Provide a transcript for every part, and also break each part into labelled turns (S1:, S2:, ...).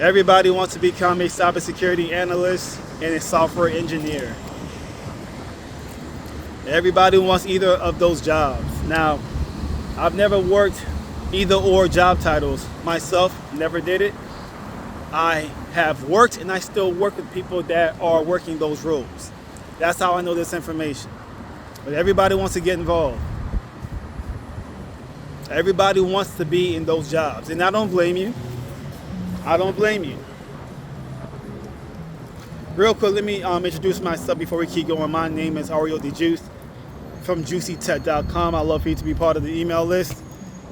S1: Everybody wants to become a cybersecurity analyst and a software engineer. Everybody wants either of those jobs. Now, I've never worked either or job titles myself, never did it. I have worked and I still work with people that are working those roles. That's how I know this information. But everybody wants to get involved. Everybody wants to be in those jobs. And I don't blame you. I don't blame you. Real quick, let me introduce myself before we keep going. My name is Ario the Juice from juicytech.com. I'd love for you to be part of the email list.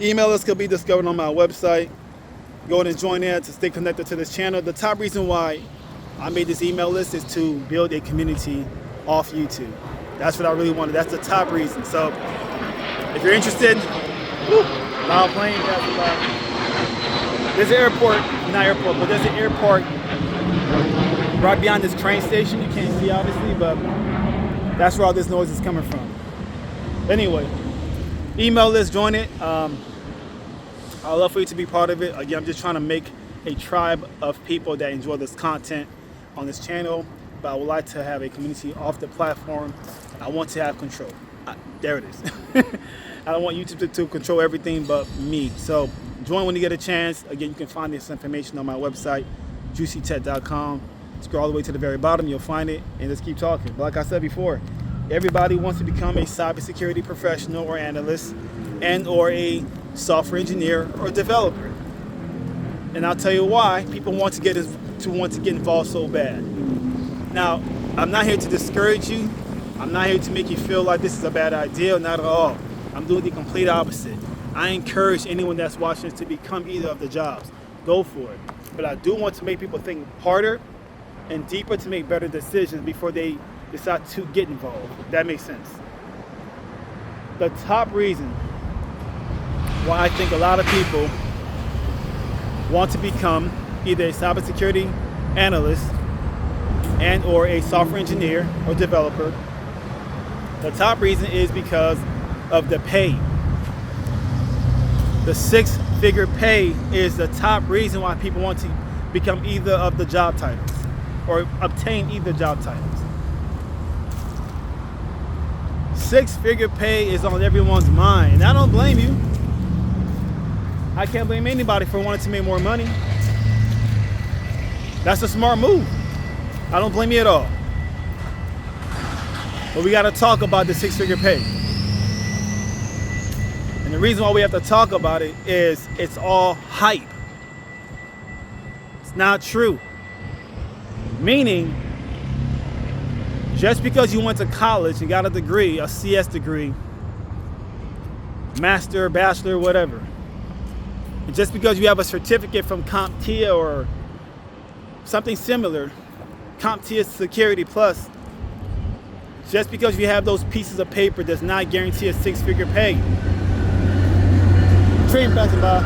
S1: Email list could be discovered on my website. Go ahead and join there to stay connected to this channel. The top reason why I made this email list is to build a community off YouTube. That's what I really wanted. That's the top reason. So if you're interested, loud plane, there's an airport, not airport, but there's an airport right behind this train station. You can't see obviously, but that's where all this noise is coming from. Anyway, email list, join it. I'd love for you to be part of it. Again, I'm just trying to make a tribe of people that enjoy this content on this channel, but I would like to have a community off the platform. I want to have control. There it is. I don't want YouTube to control everything but me. So join when you get a chance. Again, you can find this information on my website, juicytech.com. Scroll all the way to the very bottom, you'll find it, and let's keep talking. But like I said before, everybody wants to become a cybersecurity professional or analyst and or a software engineer or developer. And I'll tell you why people want to get involved so bad. Now, I'm not here to discourage you. I'm not here to make you feel like this is a bad idea, not at all. I'm doing the complete opposite. I encourage anyone that's watching this to become either of the jobs. Go for it. But I do want to make people think harder and deeper to make better decisions before they decide to get involved. That makes sense. The top reason why I think a lot of people want to become either a cybersecurity analyst and or a software engineer or developer, the top reason is because of the pay. The six-figure pay is the top reason why people want to become either of the job titles or obtain either job titles. Six-figure pay is on everyone's mind, and I don't blame you. I can't blame anybody for wanting to make more money. That's a smart move. I don't blame you at all. But we got to talk about the six-figure pay. And the reason why we have to talk about it is it's all hype. It's not true. Meaning, just because you went to college and got a degree, a CS degree, master, bachelor, whatever, and just because you have a certificate from CompTIA or something similar, CompTIA Security Plus, just because you have those pieces of paper does not guarantee a six-figure pay. Train passing by.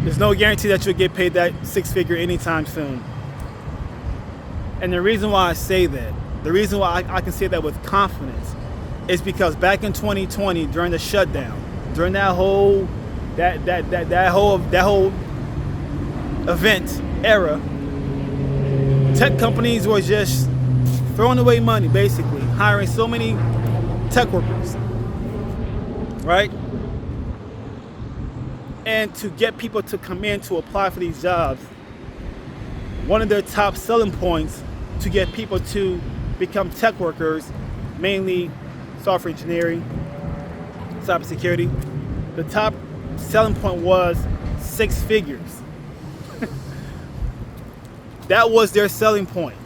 S1: There's no guarantee that you'll get paid that six-figure anytime soon. And the reason why I say that, the reason why I can say that with confidence is because back in 2020, during the shutdown, during that whole event era, tech companies were just throwing away money, basically, hiring so many tech workers, right? And to get people to come in to apply for these jobs, one of their top selling points to get people to become tech workers, mainly software engineering, cybersecurity, the top selling point was six figures. That was their selling point.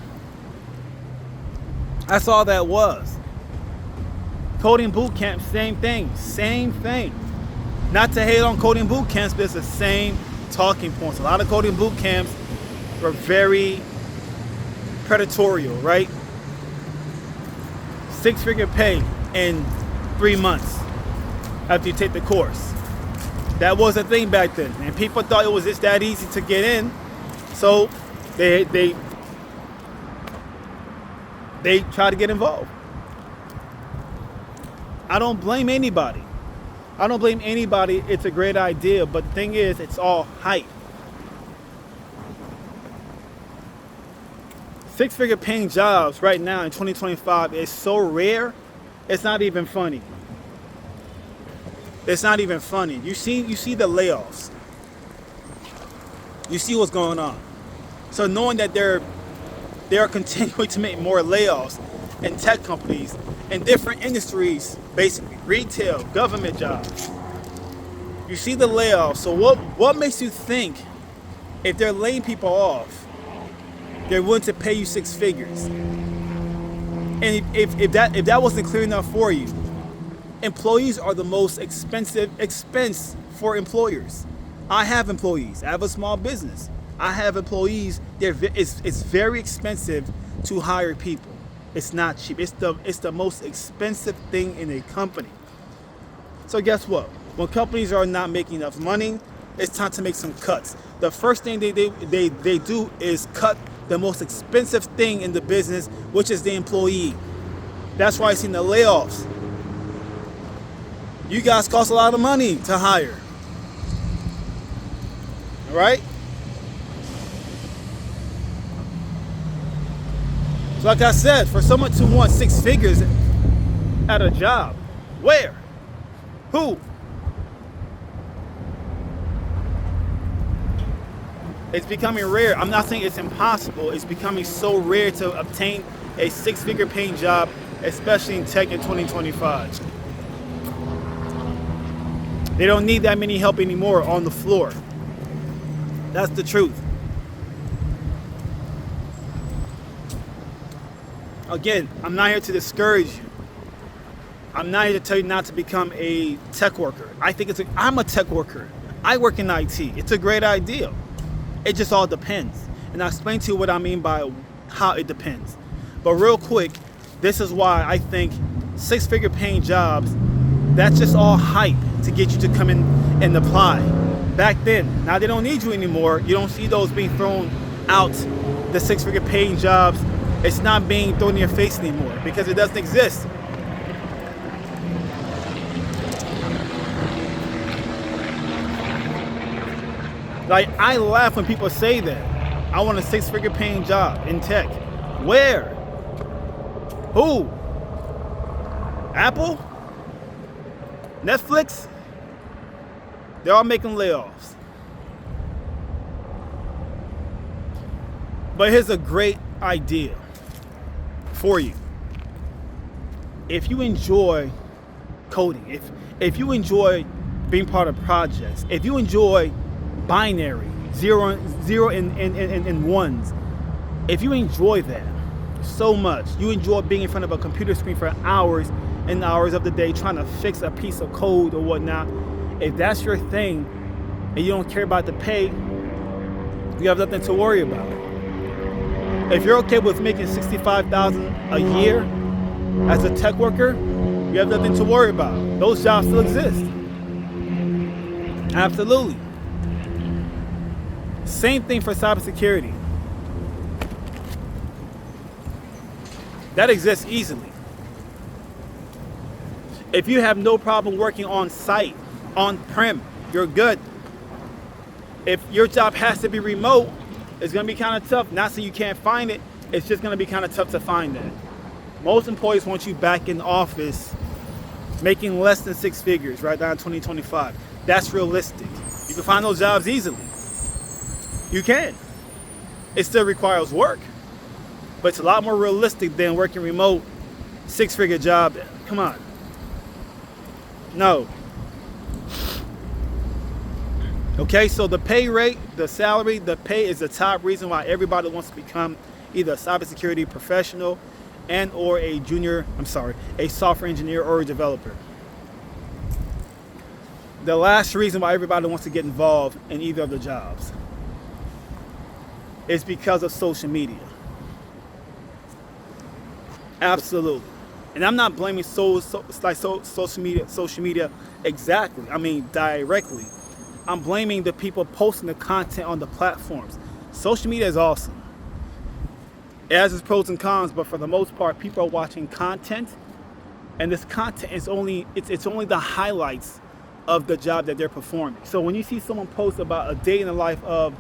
S1: That's all that was. Coding boot camp, same thing. Not to hate on coding boot camps, but it's the same talking points. A lot of coding boot camps were very predatory, right? Six-figure pay in 3 months after you take the course. That was a thing back then, and people thought it was just that easy to get in, so they they try to get involved. I don't blame anybody. It's a great idea, but the thing is, it's all hype. Six-figure paying jobs right now in 2025 is so rare, it's not even funny. It's not even funny. You see the layoffs. You see what's going on. So knowing that they're continuing to make more layoffs in tech companies in different industries, basically retail, government jobs. You see the layoffs. So what makes you think if they're laying people off, they're willing to pay you six figures? And if that wasn't clear enough for you, employees are the most expensive expense for employers. I have employees. I have a small business. I have employees. It's very expensive to hire people. It's not cheap. It's the most expensive thing in a company. So guess what? When companies are not making enough money, it's time to make some cuts. The first thing they do is cut the most expensive thing in the business, which is the employee. That's why I seen the layoffs. You guys cost a lot of money to hire. All right? So like I said, for someone to want six figures at a job, where? Who? It's becoming rare. I'm not saying it's impossible. It's becoming so rare to obtain a six-figure paying job, especially in tech in 2025. They don't need that many help anymore on the floor. That's the truth. Again, I'm not here to discourage you. I'm not here to tell you not to become a tech worker. I'm a tech worker. I work in IT. It's a great idea. It just all depends. And I'll explain to you what I mean by how it depends. But real quick, this is why I think six-figure paying jobs, that's just all hype to get you to come in and apply. Back then, now they don't need you anymore. You don't see those being thrown out, the six-figure paying jobs. It's not being thrown in your face anymore because it doesn't exist. Like, I laugh when people say that. I want a six-figure paying job in tech. Where? Who? Apple? Netflix? They're all making layoffs. But here's a great idea for you. If you enjoy coding, if you enjoy being part of projects, if you enjoy binary, zero and ones, if you enjoy that so much, you enjoy being in front of a computer screen for hours and hours of the day trying to fix a piece of code or whatnot, if that's your thing and you don't care about the pay, you have nothing to worry about. If you're okay with making $65,000 a year as a tech worker, you have nothing to worry about. Those jobs still exist. Absolutely. Same thing for cybersecurity. That exists easily. If you have no problem working on site, on-prem, you're good. If your job has to be remote, it's going to be kind of tough. Not saying you can't find it, it's just going to be kind of tough to find that. Most employers want you back in the office making less than six figures right now in 2025. That's realistic. You can find those jobs easily. You can. It still requires work, but it's a lot more realistic than working remote, six-figure job. Come on. No. Okay, so the pay rate, the salary, the pay is the top reason why everybody wants to become either a cybersecurity professional and or a software engineer or a developer. The last reason why everybody wants to get involved in either of the jobs is because of social media. Absolutely. And I'm not blaming social media exactly. I mean directly. I'm blaming the people posting the content on the platforms. Social media is awesome. It has its pros and cons, but for the most part, people are watching content, and this content is only the highlights of the job that they're performing. So when you see someone post about a day in the life of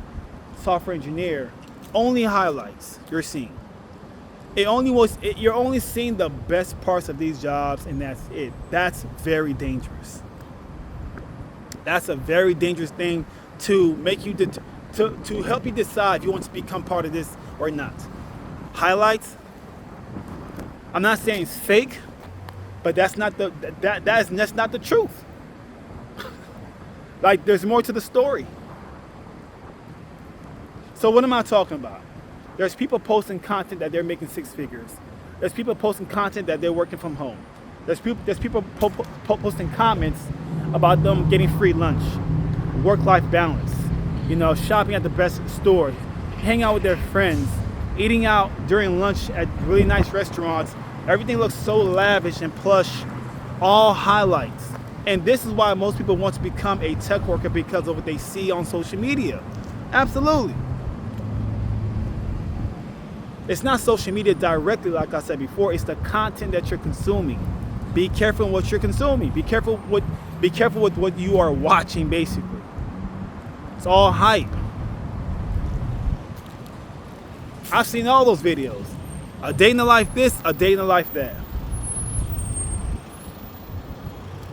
S1: software engineer, only highlights you're seeing. You're only seeing the best parts of these jobs, and that's it. That's very dangerous. That's a very dangerous thing to make you to help you decide if you want to become part of this or not. Highlights. I'm not saying it's fake, but that's not the truth. Like, there's more to the story. So what am I talking about? There's people posting content that they're making six figures. There's people posting content that they're working from home. There's people posting comments about them getting free lunch, work-life balance, shopping at the best store, hanging out with their friends, eating out during lunch at really nice restaurants. Everything looks so lavish and plush, all highlights. And this is why most people want to become a tech worker, because of what they see on social media. Absolutely. It's not social media directly, like I said before. It's the content that you're consuming. Be careful in what you're consuming. Be careful with what you are watching, basically. It's all hype. I've seen all those videos. A day in the life this, a day in the life that.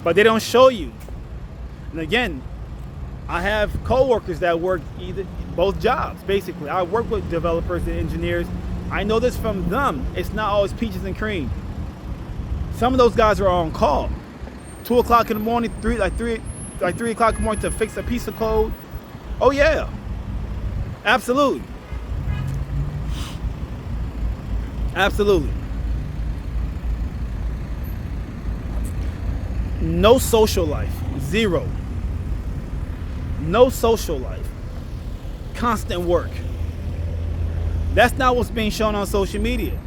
S1: But they don't show you. And again, I have coworkers that work both jobs, basically. I work with developers and engineers. I know this from them. It's not always peaches and cream. Some of those guys are on call. 2 o'clock in the morning, 3 o'clock in the morning to fix a piece of code. Oh yeah, absolutely. Absolutely. No social life, zero. No social life. Constant work. That's not what's being shown on social media.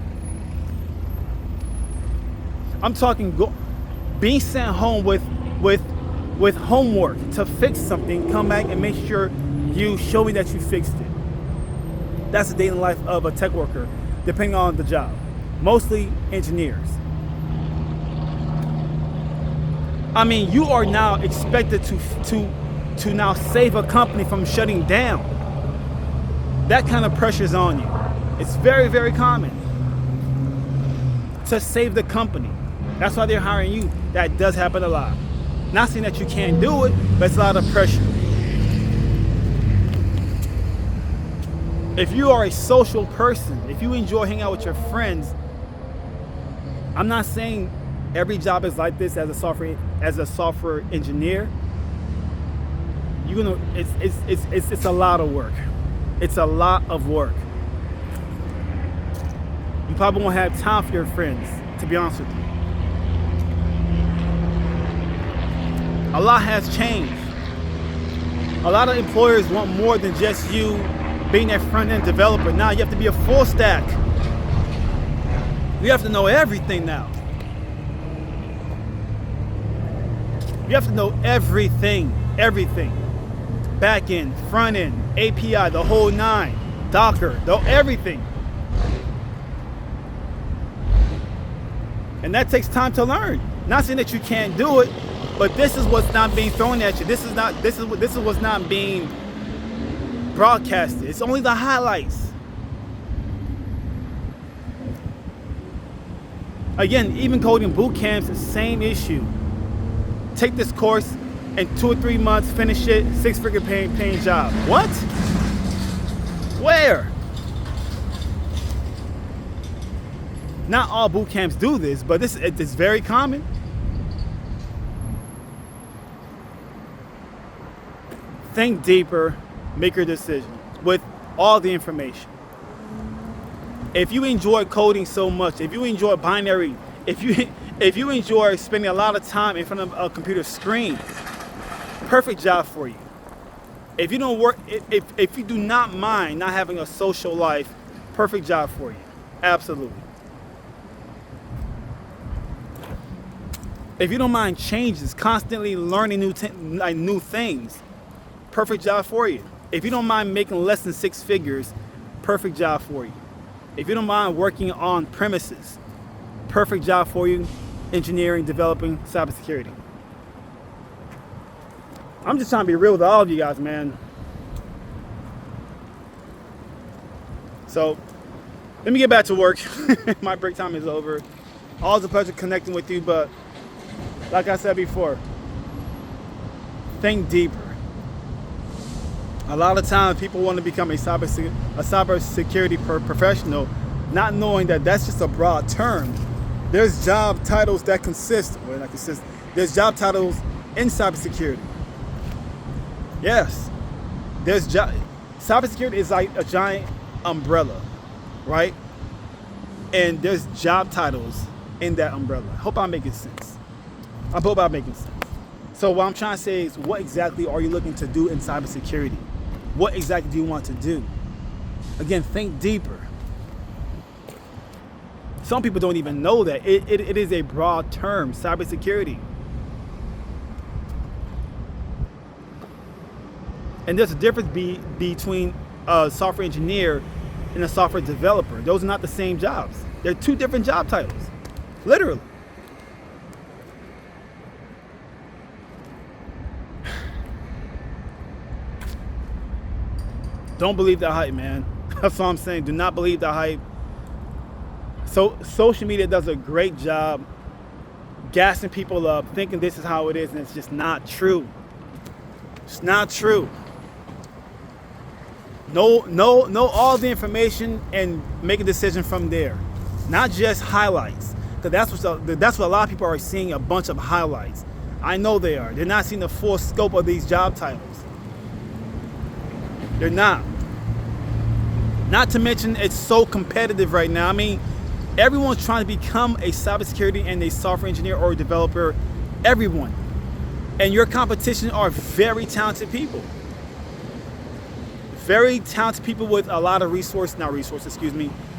S1: I'm talking being sent home with homework to fix something, come back and make sure you show me that you fixed it. That's the day in the life of a tech worker, depending on the job. Mostly engineers. I mean, you are now expected to now save a company from shutting down. That kind of pressure is on you. It's very, very common to save the company. That's why they're hiring you. That does happen a lot. Not saying that you can't do it, but it's a lot of pressure. If you are a social person, if you enjoy hanging out with your friends, I'm not saying every job is like this as a software engineer. It's a lot of work. It's a lot of work. You probably won't have time for your friends, to be honest with you. A lot has changed. A lot of employers want more than just you being that front-end developer. Now you have to be a full stack. You have to know everything now. You have to know everything. Back end, front end, API, the whole nine, Docker, everything. And that takes time to learn. Not saying that you can't do it, but this is what's not being thrown at you. This is what's not being broadcasted. It's only the highlights. Again, even coding boot camps, the same issue. Take this course, in 2 or 3 months, finish it, 6-figure paying job. What? Where? Not all boot camps do this, but it's very common. Think deeper, make your decision with all the information. If you enjoy coding so much, if you enjoy binary, if you enjoy spending a lot of time in front of a computer screen, perfect job for you. If you don't work, if you do not mind not having a social life, perfect job for you. Absolutely. If you don't mind changes, constantly learning new things, perfect job for you. If you don't mind making less than 6 figures, perfect job for you. If you don't mind working on premises, perfect job for you, engineering, developing, cybersecurity. I'm just trying to be real with all of you guys, man. So let me get back to work. My break time is over. Always a pleasure connecting with you, but like I said before, think deeper. A lot of times people want to become a cybersecurity professional, not knowing that that's just a broad term. There's job titles that consist. There's job titles in cybersecurity. Yes, cybersecurity is like a giant umbrella, right? And there's job titles in that umbrella. I hope I'm making sense. So what I'm trying to say is, what exactly are you looking to do in cybersecurity? What exactly do you want to do? Again, think deeper. Some people don't even know that. It is a broad term, cybersecurity. And there's a difference between a software engineer and a software developer. Those are not the same jobs. They're two different job titles, literally. Don't believe the hype, man. That's all I'm saying. Do not believe the hype. So social media does a great job gassing people up, thinking this is how it is, and it's just not true. It's not true. Know all the information and make a decision from there, not just highlights. Because that's what a lot of people are seeing, a bunch of highlights. I know they are. They're not seeing the full scope of these job titles. They're not. Not to mention, it's so competitive right now. I mean, everyone's trying to become a cybersecurity and a software engineer or a developer. Everyone. And your competition are very talented people. Very talented people with a lot of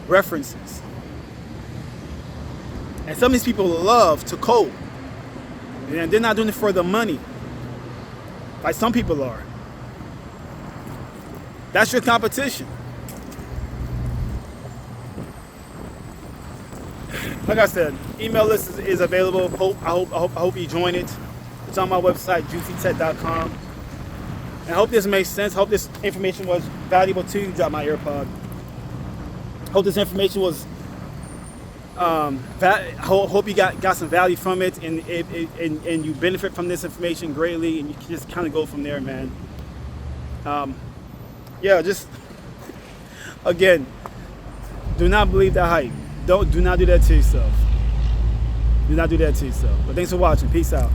S1: references. And some of these people love to code. And they're not doing it for the money, like some people are. That's your competition. Like I said, email list is available. I hope you join it. It's on my website, juicytech.com. And I hope this makes sense. Hope this information was valuable to you. Drop my AirPod. Hope this information was. Hope you got some value from it, and you benefit from this information greatly, and you can just kind of go from there, man. Just again, do not believe that hype. Do not do that to yourself. Do not do that to yourself. But thanks for watching. Peace out.